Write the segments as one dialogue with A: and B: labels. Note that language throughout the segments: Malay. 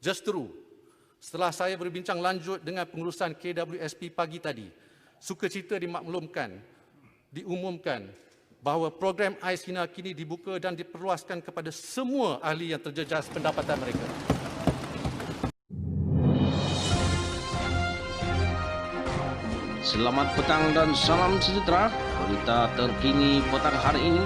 A: Just true, setelah saya berbincang lanjut dengan pengurusan KWSP pagi tadi, sukacita diumumkan bahawa program AIS Hina kini dibuka dan diperluaskan kepada semua ahli yang terjejas pendapatan mereka.
B: Selamat petang dan salam sejahtera. Berita terkini petang hari ini.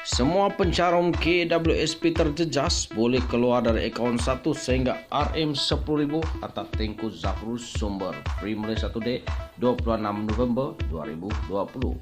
B: Semua pencarum KWSP terjejas boleh keluar dari akaun 1 sehingga RM10,000 atas Tengku Zafrul Sumber. Free Malaysia Today, 26 November 2020.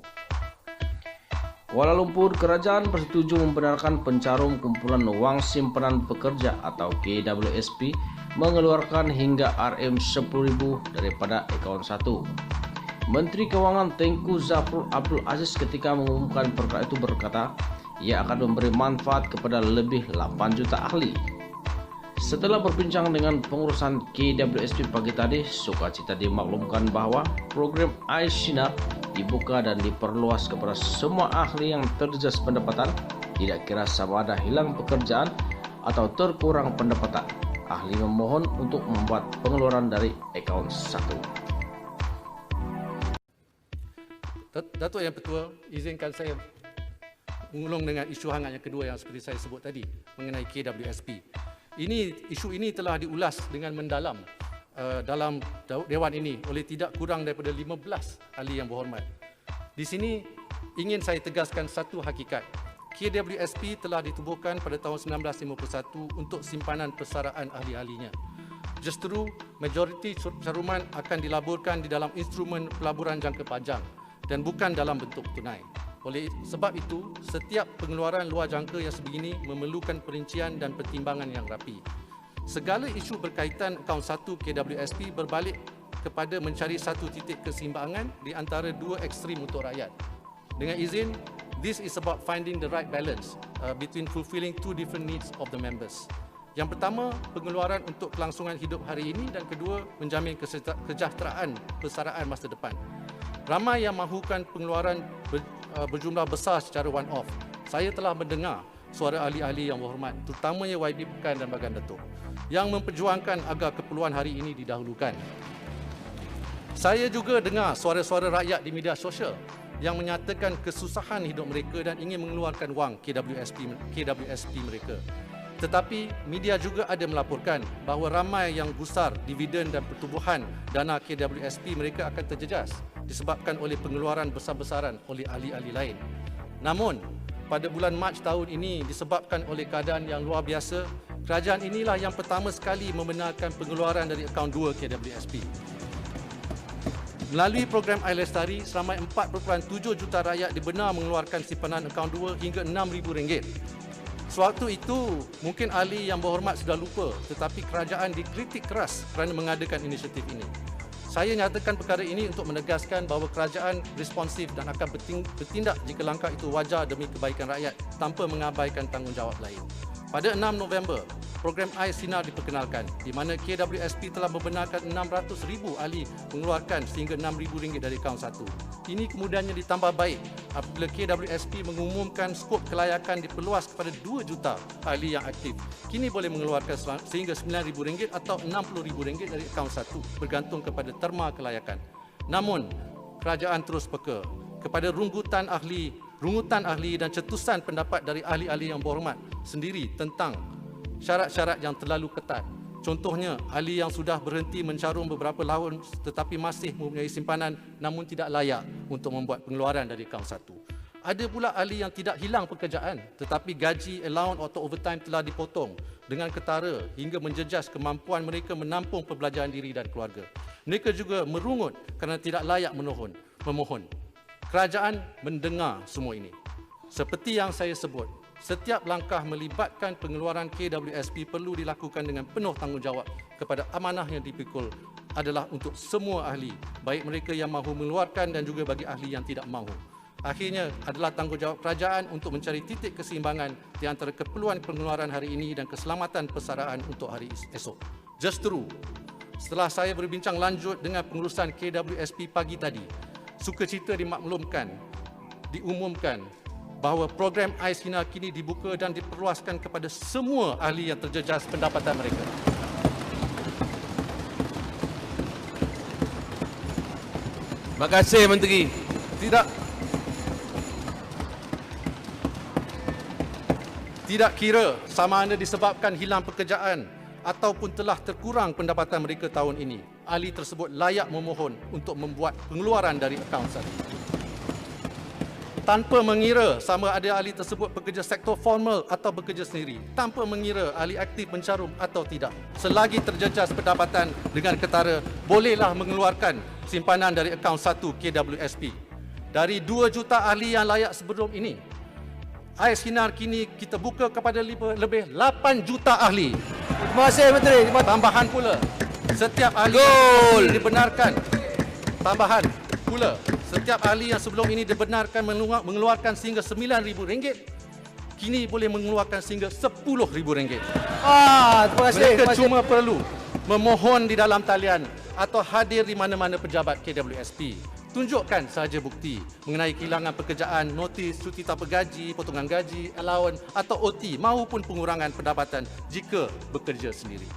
B: Kuala Lumpur, kerajaan bersetuju membenarkan pencarum kumpulan wang simpanan pekerja atau KWSP mengeluarkan hingga RM10,000 daripada akaun 1. Menteri Kewangan Tengku Zafrul Abdul Aziz ketika mengumumkan perkara itu berkata, ia akan memberi manfaat kepada lebih 8 juta ahli. Setelah berbincang dengan pengurusan KWSP pagi tadi, sukacita dimaklumkan bahawa program AIS Hina dibuka dan diperluas kepada semua ahli yang terjejas pendapatan, tidak kira sama ada hilang pekerjaan atau terkurang pendapatan. Ahli memohon untuk membuat pengeluaran dari akaun 1.
A: Datuk Yang Pertua, izinkan saya mengulung dengan isu hangat yang kedua yang seperti saya sebut tadi mengenai KWSP. Isu ini telah diulas dengan mendalam dalam Dewan ini oleh tidak kurang daripada 15 ahli yang berhormat. Di sini ingin saya tegaskan satu hakikat. KWSP telah ditubuhkan pada tahun 1951 untuk simpanan persaraan ahli-ahlinya. Justru majoriti caruman akan dilaburkan di dalam instrumen pelaburan jangka panjang dan bukan dalam bentuk tunai. Oleh sebab itu, setiap pengeluaran luar jangka yang sebegini memerlukan perincian dan pertimbangan yang rapi. Segala isu berkaitan akaun 1 KWSP berbalik kepada mencari satu titik keseimbangan di antara dua ekstrim untuk rakyat. Dengan izin, this is about finding the right balance between fulfilling two different needs of the members. Yang pertama, pengeluaran untuk kelangsungan hidup hari ini, dan kedua, menjamin kesejahteraan persaraan masa depan. Ramai yang mahukan pengeluaran berjumlah besar secara one-off. Saya telah mendengar suara ahli-ahli yang berhormat, terutamanya YB Pekan dan Bagan Datuk, yang memperjuangkan agar keperluan hari ini didahulukan. Saya juga dengar suara-suara rakyat di media sosial yang menyatakan kesusahan hidup mereka dan ingin mengeluarkan wang KWSP mereka. Tetapi media juga ada melaporkan bahawa ramai yang gusar dividen dan pertubuhan dana KWSP mereka akan terjejas disebabkan oleh pengeluaran besar-besaran oleh ahli-ahli lain. Namun, pada bulan Mac tahun ini disebabkan oleh keadaan yang luar biasa, kerajaan inilah yang pertama sekali membenarkan pengeluaran dari akaun 2 KWSP. Melalui program Air Lestari, seramai 4.7 juta rakyat dibenar mengeluarkan simpanan akaun 2 hingga RM6,000. Sewaktu itu, mungkin ahli yang berhormat sudah lupa, tetapi kerajaan dikritik keras kerana mengadakan inisiatif ini. Saya nyatakan perkara ini untuk menegaskan bahawa kerajaan responsif dan akan bertindak jika langkah itu wajar demi kebaikan rakyat tanpa mengabaikan tanggungjawab lain. Pada 6 November, program AIS Hina diperkenalkan, di mana KWSP telah membenarkan 600,000 ahli mengeluarkan sehingga RM6,000 dari akaun 1. Ini kemudiannya ditambah baik apabila KWSP mengumumkan skop kelayakan diperluas kepada 2 juta ahli yang aktif. Kini boleh mengeluarkan sehingga RM9,000 atau RM60,000 dari akaun 1 bergantung kepada terma kelayakan. Namun, kerajaan terus peka kepada rungutan ahli dan cetusan pendapat dari ahli-ahli yang berhormat sendiri tentang syarat-syarat yang terlalu ketat. Contohnya, ahli yang sudah berhenti mencarum beberapa tahun tetapi masih mempunyai simpanan namun tidak layak untuk membuat pengeluaran dari akaun 1. Ada pula ahli yang tidak hilang pekerjaan tetapi gaji, allowance atau overtime telah dipotong dengan ketara hingga menjejas kemampuan mereka menampung perbelanjaan diri dan keluarga. Mereka juga merungut kerana tidak layak memohon. Kerajaan mendengar semua ini. Seperti yang saya sebut, setiap langkah melibatkan pengeluaran KWSP perlu dilakukan dengan penuh tanggungjawab kepada amanah yang dipikul adalah untuk semua ahli, baik mereka yang mahu mengeluarkan dan juga bagi ahli yang tidak mahu. Akhirnya adalah tanggungjawab kerajaan untuk mencari titik keseimbangan di antara keperluan pengeluaran hari ini dan keselamatan persaraan untuk hari esok. Just true, setelah saya berbincang lanjut dengan pengurusan KWSP pagi tadi, sukacita diumumkan bahawa program AIS Hina kini dibuka dan diperluaskan kepada semua ahli yang terjejas pendapatan mereka.
C: Terima kasih Menteri.
A: Tidak kira sama ada disebabkan hilang pekerjaan ataupun telah terkurang pendapatan mereka tahun ini, ahli tersebut layak memohon untuk membuat pengeluaran dari akaun satu. Tanpa mengira sama ada ahli tersebut bekerja sektor formal atau bekerja sendiri, tanpa mengira ahli aktif mencarum atau tidak, selagi terjejas pendapatan dengan ketara, bolehlah mengeluarkan simpanan dari akaun 1 KWSP. Dari 2 juta ahli yang layak sebelum ini, AIS Hina kini kita buka kepada lebih 8 juta ahli.
D: Terima kasih Menteri.
A: Tambahan pula, setiap ahli yang sebelum ini dibenarkan mengeluarkan sehingga RM9,000, kini boleh mengeluarkan sehingga RM10,000.
D: Terima kasih.
A: Mereka cuma perlu memohon di dalam talian atau hadir di mana-mana pejabat KWSP. Tunjukkan sahaja bukti mengenai kehilangan pekerjaan, notis, cuti tanpa gaji, potongan gaji, allowance atau OT maupun pengurangan pendapatan jika bekerja sendiri.